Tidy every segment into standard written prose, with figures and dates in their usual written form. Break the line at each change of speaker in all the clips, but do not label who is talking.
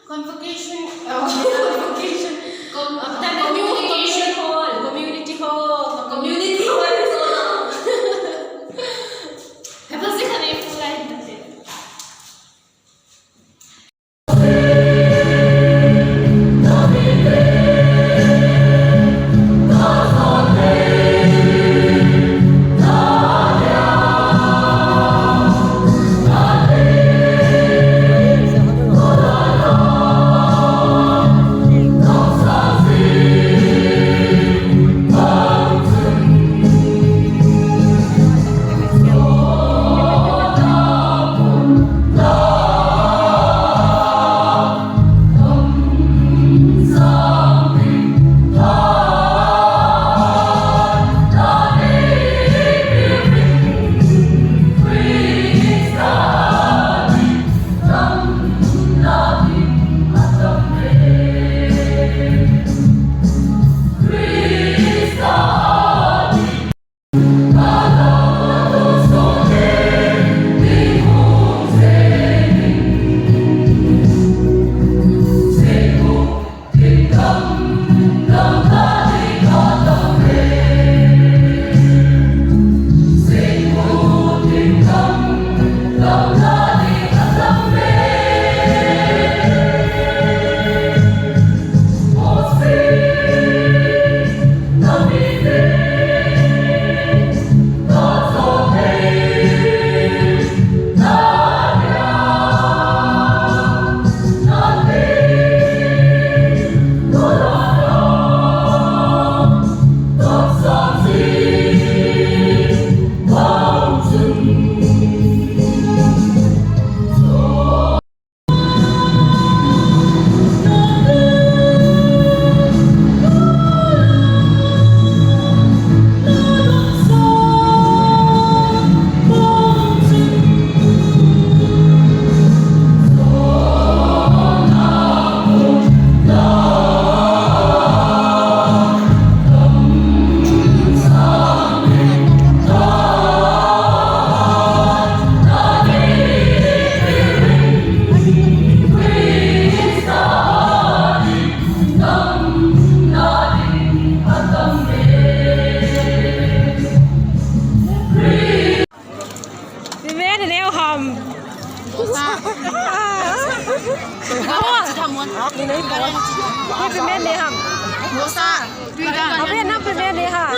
convocation, convocation, communication hall, community hall, community hall. Pasti kan itu lain tadi.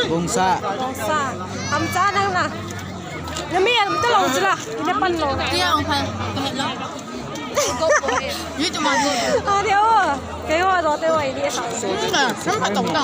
Bungsa.
Bungsa. Hamsa nang na. Nami ang talong sila. Inapan mo.
Kaya ang kahit lang. Yun yung mga
Ah, di ako. Kayo, rote wa ini sa.
真的，真不懂的。